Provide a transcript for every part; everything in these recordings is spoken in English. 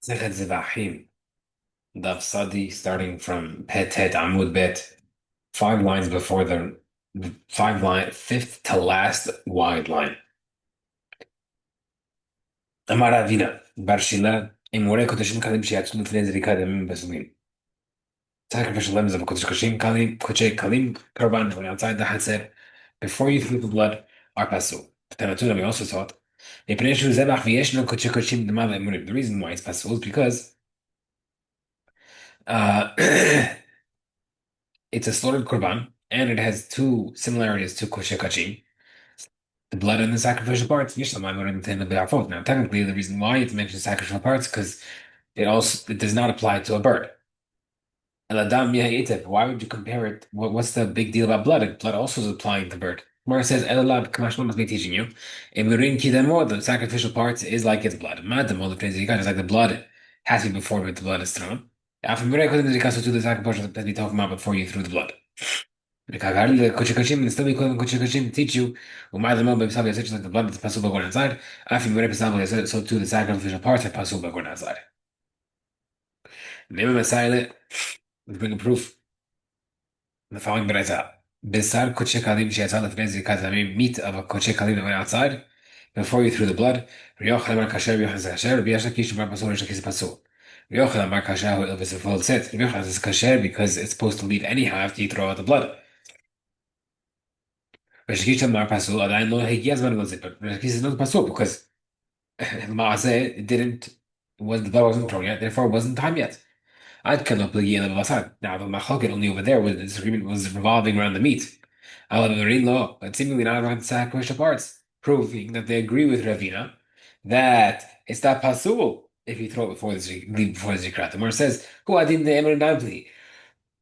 Zevahim Daf study starting from Het Het Amud Bet, 5 lines before the fifth to last wide line. Amar Avina, Bar Shila, Imore Kodeshim Kalim Shiatsu Lefnei Zrika Damim Besulim. Sacrificial lambs of Kodesh Koshim Kalim, Koche Kalim, Karban, when outside the Hatzer, before you threw the blood, are pasul. Tanatuna, we also taught. The reason why it's pasul is because uh, it's a slaughtered korban, and it has two similarities to kosher kachim, the blood and the sacrificial parts. Now, technically, the reason why it mentions sacrificial parts because it does not apply to a bird. Eladam yahitiv. Why would you compare it? What's the big deal about blood? Blood also is applying to bird. Where it says Elad Kamashma must be teaching you. In Mirin Kidamo, the sacrificial parts is like its blood. Madamo, the praise is like the blood has to be before the blood is thrown. After Mirin Kodim to the sacrificial has to be talking about before you threw the blood. Kagari, Kochi Kachim, and still be calling Kochi Kachim teach you, Umadamo, Babisabi, such like the blood is possible going outside. After Mirin Babisabi, so too the sacrificial parts are possible going outside. Name of Messiah, let's bring a proof. The following brayta. Besar koche kalim sheyatzal lefnei zikat hamim, meat of a koche kalim that went outside before you threw the blood. Riochel amar kasher, Riochel is kasher. Rabbi Yasha kish amar pasul, Rish Lakish is pasul. Riochel amar kasher, hu ilvis a full set. Riochel is kasher because it's supposed to leave anyhow after you throw out the blood. Rish Lakish amar pasul, adayin lo hegiaz man lo zit. But Rish Lakish is not pasul because Maaseh the blood wasn't thrown yet, therefore it wasn't time yet. I'd cannot believe in the Now the machloket only over there was the disagreement was revolving around the meat. However, the marine law, but seemingly not around the sacrificial parts, proving that they agree with Ravina that it's not possible if you throw it leave before the zikrat. The Gemara says, "Who adin the emer nabli?"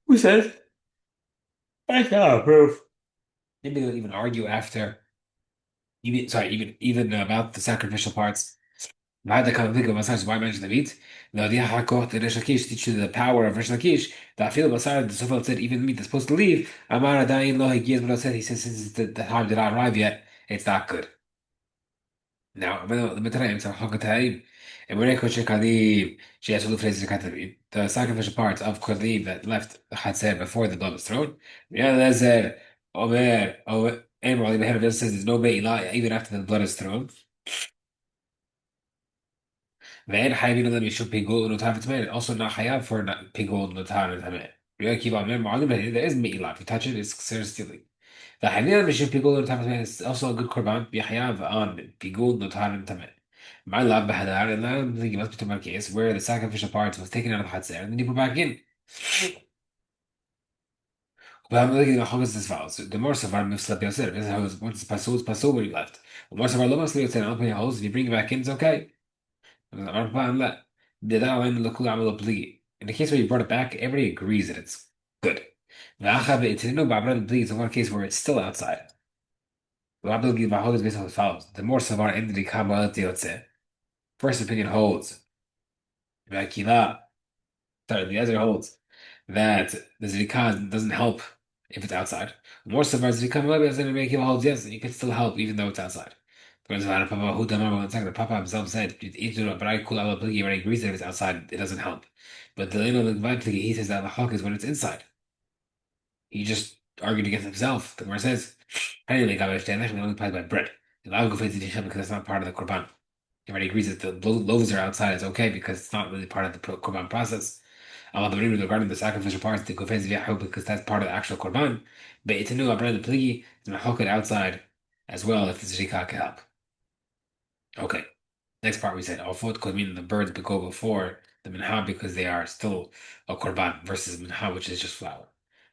Who says? I cannot prove. Maybe they'll even argue after, even about the sacrificial parts. بعد كان ذكر مساج why mention the meat. Now the Hakot the Rish Lakish teach you the power of Rish Lakish. That feel Masar the Sofel said even the meat is supposed to leave. Amara Dain Lo Higiyas but said he says since the time did not arrive yet, it's not good. Now I'm gonna the Mitraim so Hakataim. And when I coach Kalim, she has to look for the sacrificial parts of Kalim that left the Hatzer before the blood was thrown. Yeah, Lezer, Omer, Emerald, the head of this says there's no Be'ilah even after the blood is thrown. ואין חייבים אלא משום פיגול ונותר וטמא. Also not חייב for פיגול ונותר וטמא. Rabbi Akiva Omer, מעלים that there is me'ilah. If you touch it, it's considered stealing. והחייבים אלא משום פיגול ונותר וטמא is also a good korban. Be חייב on פיגול ונותר וטמא. מעלה בהדר, and now I'm thinking about the case where the sacrificial parts was taken out of the Hatzer and then you put back in. But I'm looking at the this files. The more Savar Mifslap Yosef, this is how once it's pasul where you left. The more Savar Lomas Yosef, I'll put your holes. If you bring it back in, it's okay. لا بدعوى إن الكل عمله بلي. In the case where you brought it back, everybody agrees that it's good. فأخذ بإتنينه بعبرة بلي is one case where it's still outside. وعبد الجيب is based on the follows. The more savar ended the Kabbalah Yotze. First opinion holds. Vakila. Sorry, the other holds that the Zrika doesn't help if it's outside. The more savar Zrika Vakila holds yes, you can still help even though it's outside. Because Papa who one second, Papa himself said, but I cool out when he agrees that if it's outside, it doesn't help. But the he says that the hawk is when it's inside. He just argued against himself. The Gemara says, I didn't make understand that only applies by bread. And I'll go face because that's not part of the Korban. He already agrees that the loaves are outside, it's okay because it's not really part of the Korban process. Regarding the sacrificial parts, the go face because that's part of the actual Korban. But it's a new bread the pligi, and the it outside as well if the Zrika can help. Okay. Next part we said Alfot could mean the birds go before the minha because they are still a korban versus minha which is just flour.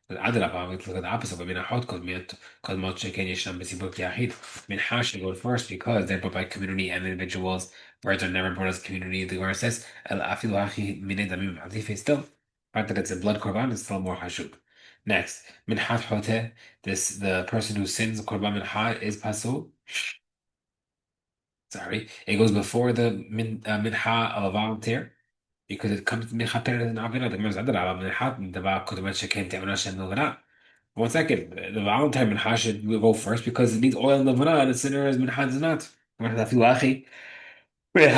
But Adrabah, we look at the opposite. But minahot could mean called Moshe Yesham Besibuk Yahid. Minha should go first because they're brought by community and individuals. Birds are never brought as community. The Gemara says El Afilu Hachi Mine Damim Adif still. The fact that it's a blood korban is still more hashub. Next, minhat hote. The person who sins korban minha is pasul. Sorry, it goes before the minha of a volunteer because it comes to minha better than avila. The Gemara said that minha the kudumet shekem te'amuna shem novana. One second, the volunteer minha should go first because it needs oil in the vana and the sinner is minha does not. Still,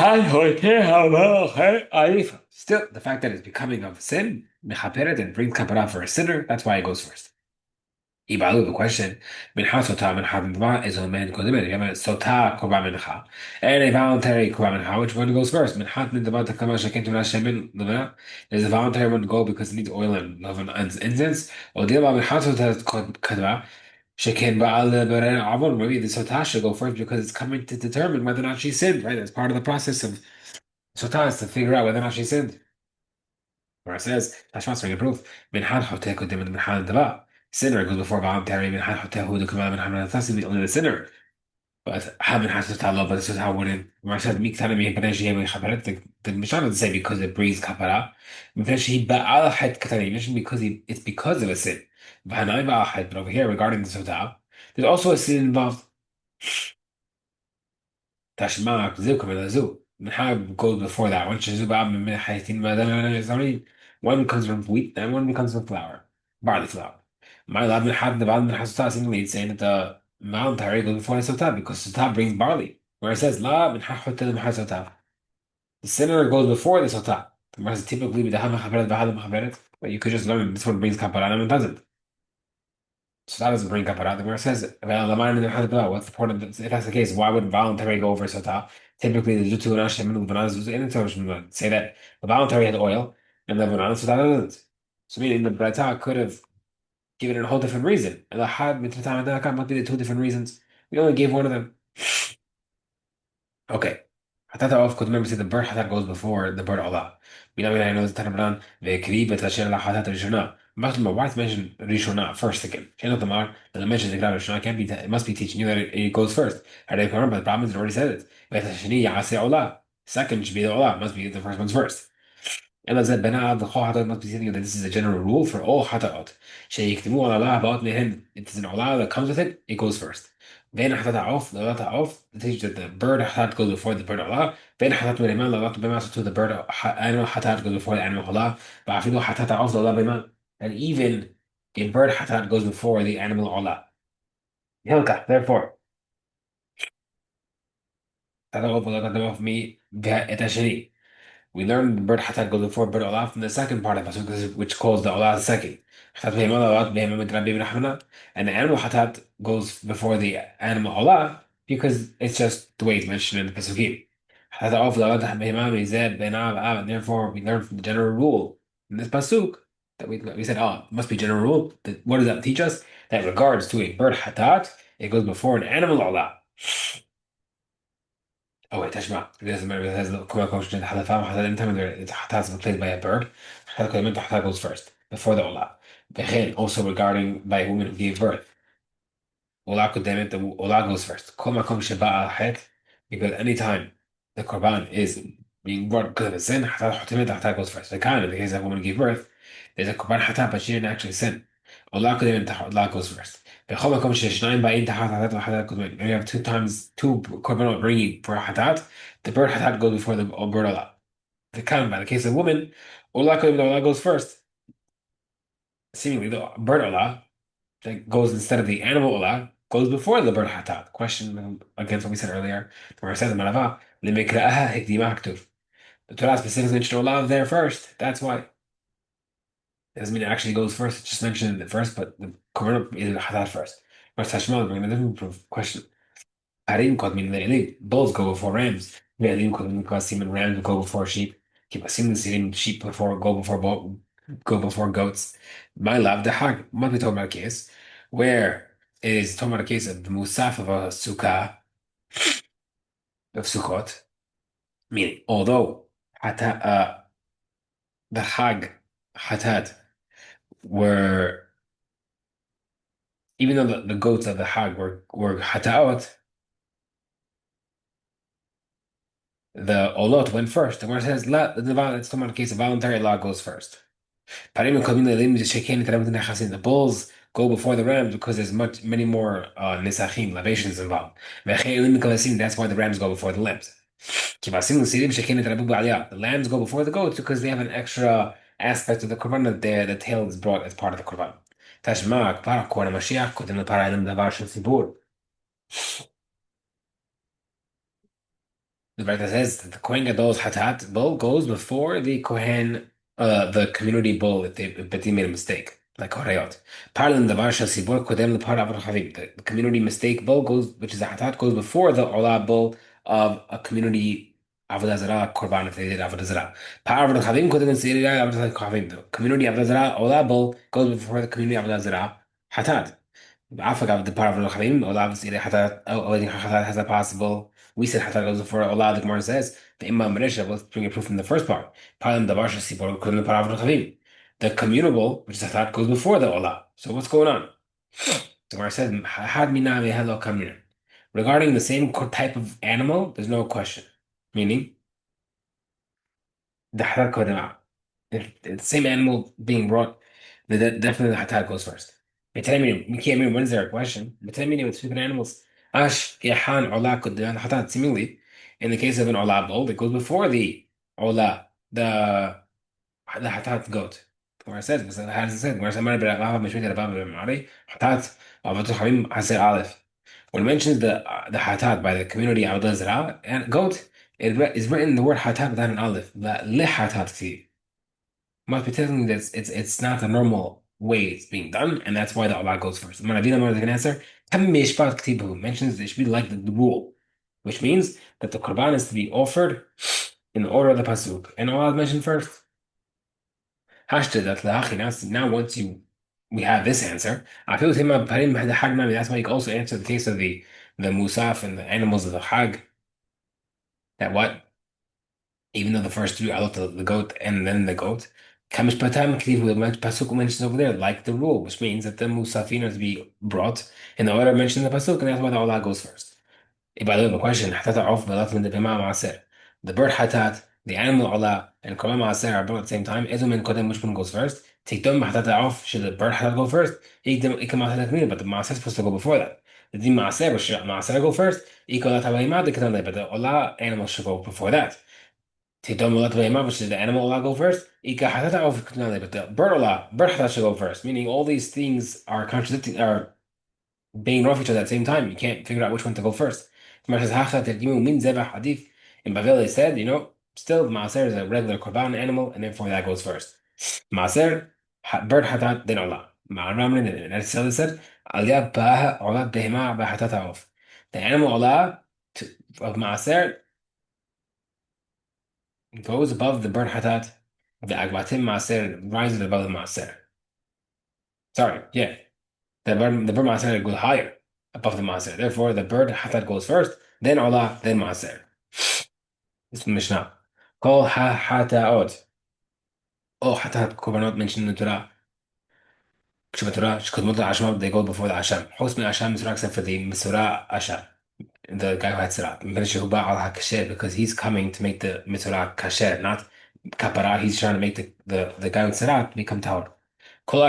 the fact that it's becoming of sin, mechaperet, and brings kapara for a sinner, that's why it goes first. يبقى the question من حصلت من حرب is a man كذب يعني سوتا كوبا منها and a voluntary كوبا منها which one goes first من حط من دبات كما شكيت من الشمال ضمنا there's a voluntary one to go because it needs oil and love and incense ودي بقى من حصلت كذبة شكين بقى البرين عمر maybe the سوتا should go first because it's coming to determine whether or not she sinned right that's part of the process of سوتا is to figure out whether or not she sinned where it says, that's not a proof. من حال حتى كنت من حال الدباء. Sinner goes before voluntary. من حال حتى هو كمان من حال الثاسي only the sinner. But حال من حال Allah, but this is how when where it says ميك تانا ميه بدأ شيء من خبرت the Mishnah doesn't say because it breeds kapara. because he بقى حد كتاني مش because it's because of a sin. فهنا بقى حد but over here regarding the sotah there's also a sin involved. تشمعك زو كمان زو من حال goes before that once زو بقى من حيثين ما دام one comes from wheat and one comes from flour barley flour my lab من حد بعد من حسوتها simply saying that the voluntary goes before the sotah because sotah brings barley where it says لا من حد من حسوتها the sinner goes before the sotah whereas typically بده مخبرات بهذا مخبرات but you could just learn this one brings kaparana and doesn't. So that doesn't bring up another where it says, well, the mind what's the point of this? If that's the case, why would voluntary go over sota? Typically, the Jutu and Hashem and Bananas in the say that the voluntary had oil and the Bananas so that doesn't. So meaning the Brata could have given it a whole different reason. And the Had Mitzvah might be the two different reasons. We only gave one of them. Okay. حتى of could remember say the bird حتى goes before the bird Allah. We know that I know the Tanabran the Kriba Tashir La Hatat Rishona. But my wife mentioned Rishona first again. She knows the Mar that the mention the Grab Rishona can't be it must be teaching you that it goes first. How do you remember the problem is it already said it. But Tashini Yasi Allah. Second should be the Allah, must be the first one's first. And as بناء the whole حتى must be saying that this is a general rule for all حتات. شيء يكتبوه على الله بأطنهم. It is an Allah that comes with it, it goes first. بين حتات عوف لغات عوف teach that the bird حتات goes before the bird Allah. بين حتات من الإيمان لغات بما to the bird animal حتات goes before the animal Allah. بعرفين حتات عوف لغات بما and even a bird حتات goes before the animal Allah. هلك therefore حتات عوف لغات بما في مي بها إتشري. We learned the bird hatat goes before bird olah from the second part of pasuk, which calls the olah second. Hatat behema olah behema midrabi b'rahmana, and the animal hatat goes before the animal olah because it's just the way it's mentioned in the pasukim. Hatat of olah behema mized benav av, and therefore we learn from the general rule in this pasuk that we said, oh, it must be general rule. What does that teach us? That regards to a bird hatat, it goes before an animal olah. Oh wait, تسمع لازم لازم كل كوشن حدا فاهم حدا انت من حتى has been played by a bird حدا كل من حدا goes first before the olah. بخير also regarding by a woman who gave birth. Olah قدام انت olah goes first. كل ما كم شبع حيت because anytime the korban is being brought because of a sin حتى حتى حتى goes first. The kind in the case that woman gave birth there's a korban حتى but she didn't actually sin. olah قدام انت olah goes first. بخل ما كمش شناين باين تحت حتات وحتات كمان. We have two times two korbanot bringing for hatat. The bird hatat goes before the bird olah. The kind by the case of woman, olah kodim the olah goes first. Seemingly the bird olah that goes instead of the animal olah goes before the bird hatat. Question against what we said earlier, where it says in Malava, لمكرهها هكذا مكتوب. The Torah specifically mentioned olah there first. That's why. It doesn't mean it actually goes first. It's just mentioned it first, but the korbanot is hatat first. Whereas Tashmal bringing a different proof question. Harim called me Leili. Bulls go before rams. Le'ilim called me Kasim and rams go before sheep. Keep assuming seeing sheep before go before goats. My love the hag might be talking about a case where it is talking about a case of the musaf of a sukkah of sukkot. Meaning, although the hag hatat were even though the goats of the hag were hataot, the olot went first. The word says it's talking about a case of voluntary law goes first. Parim Kamina Lim Shekin Karamatan Hasin. The bulls go before the rams because there's many more nisachim, libations involved. That's why the rams go before the lambs. The lambs go before the goats because they have an extra aspect of the korban that the tail is brought as part of the korban. Tashma, Kpara, Kona Mashiach, Kodim Para Elim Davar Shel Sibur. The Braita says that the Kohen Gadol's Hatat bull goes before the Kohen, the community bull if they made a mistake, like Horayot. Parlin the Varsha Sibor Kodem the Par Chavim. The community mistake bull goes, which is a Hatat, goes before the Olah bull of a community Avodah Zarah Korban if they did Avodah Zarah. Par Chavim Kodem and Siriyah Avodah Chavim. The community Avodah Zarah Olah bull goes before the community Avodah Zarah Hatat. بعرفك the power of الخفيم or obviously حتى أو حتى has a possible we said حتى goes for Allah the Gemara says the Imam Marisha let's bring a proof from the first part Palim the Barsha Sipor couldn't the power of الخفيم the communable which is Hatat goes before the Allah so what's going on the Gemara says had mina hello kamina regarding the same type of animal there's no question meaning the Hatat Kodama the same animal being brought definitely the Hatat goes first بتعمل ميكي when is there a question بتعمل with stupid animals ash يحان علا could the hatat seemingly in the case of an علا bull that goes before the علا the hatat goat where it says because it has said where somebody بلعبها مش فاكر بلعبها بالمعري حتات وعبد الحبيب حسير ألف when it mentions the hatat by the community عبد الزراعة and goat it is written the word hatat without an aleph لا ليه حتات كتير must be telling me that it's not the normal way it's being done, and that's why the Allah goes first. The Manavina Mother can answer. Kam mishpat ktibu mentions it should be like the rule, which means that the Qurban is to be offered in the order of the pasuk, and Allah mentioned first. Hashtag that now once you we have this answer, I feel him that's why you can also answer the case of the musaf and the animals of the hag. That what even though the first three, I looked at the goat and then the goat. Kamish Patam Pasuk mentions over there, like the rule, which means that the Musafin is to be brought in the order mentioned in the Pasuk, and that's why the Allah goes first. By the way, the question, حتات عوف بلات من البهمة معسر. The bird hatat, the animal Allah, and Korban Maaser are both at the same time. Ezu min kodem, which one goes first? Tikdom hatat off, should the bird hatat go first? Ikam hatat community, but the Maaser is supposed to go before that. The Dim Maaser, should Maaser go first? Ikolat habayimah, but the Allah animal should go before that. Tidom Ulat Vehema, which is the animal Allah go first. Ika Hatata of Kunale, but the bird Allah, bird Hatata should go first. Meaning all these things are contradicting, are being off each other at the same time. You can't figure out which one to go first. Gemara says Hacha Tergimu Min Zebah Hadith. In Bavel they said, still Maaser is a regular Korban animal, and therefore that goes first. Maaser, bird Hatat, then Allah. Ma'aramrin and Erzsel said, Aliyah Baha Allah Behema Bahatata of. The animal Allah of Maaser goes above the bird hatat, the agbatim maaser rises above the maaser. Sorry, yeah, the bird maaser goes higher above the maaser. Therefore, the bird hatat goes first, then Allah, then maaser. This is Mishnah. Kol ha hataot. Oh, hatat korbanot mentioned in the Torah. Kshub Torah, shkudmot asham, they go before the asham. Hos min asham is except for the mitzvah asham. The guy who had Sirat, because he's coming to make the Mitzvah kasher, not kapara. He's trying to make the guy with Sirat become Tahor. All the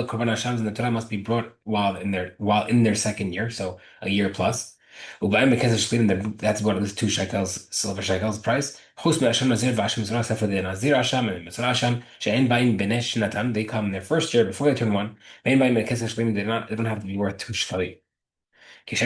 Korban Hashams in the Torah must be brought while in their second year, so a year plus. That's what it is, 2 shekels, silver shekels price. Except for the Nazir Hasham and the Mitzvah Hasham, they come in their first year before they turn one. They don't have to be worth 2 shekels. Just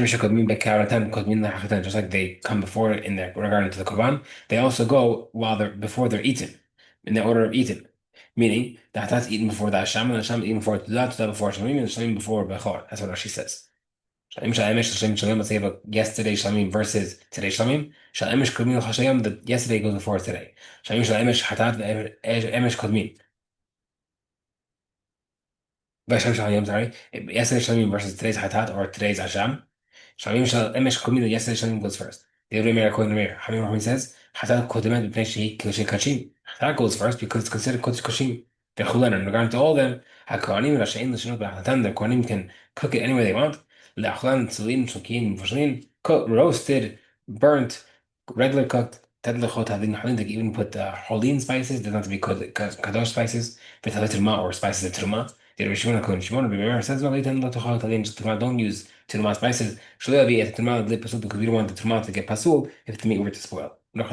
like they come before in their regarding to the Korban, they also go before they're eaten, in the order of eaten. Meaning the Hatat's eaten before the Hasham, and the Hasham eaten before Tudah before Shamim, and the Shamim before Bechor. That's what Rashi says. Shalem Shalemesh Shalem Shalem. Let's say about yesterday Shamim versus today Shamim. Shalemesh Kodmin Chashayim. The yesterday goes before today. Shalem Shalemesh Hatat Emesh Kodmin. Vashem Shalem. Sorry. Yesterday Shamim versus today's Hatat or today's Hasham. Shamim Shal Emesh Kodmin. Yesterday Shamim goes first. The Rebbe Meir according to Meir. Hamim Rahman says Hatat Kodemet B'nei Shehi Kosher Kachim. Hatat goes first because it's considered Kodesh Kashim. The Chulen in regard to all of them, HaKohanim Rashaim L'Shinot B'Hatan. The Kohanim can cook it any way they want. Le'achlan Tzulim Shokin Voshlin. Cooked, roasted, burnt, regular cooked. Tadlechot Hadin Halin. They even put Holin spices. Doesn't have to be Kadosh spices. V'Talet Truma or spices of Truma. The Rishon HaKohen Shimon B'Meir says no. Don't use Truma spices. Shlo Yavi et Truma L'Pasul because we don't want the Truma to get pasul if the meat were to spoil. No,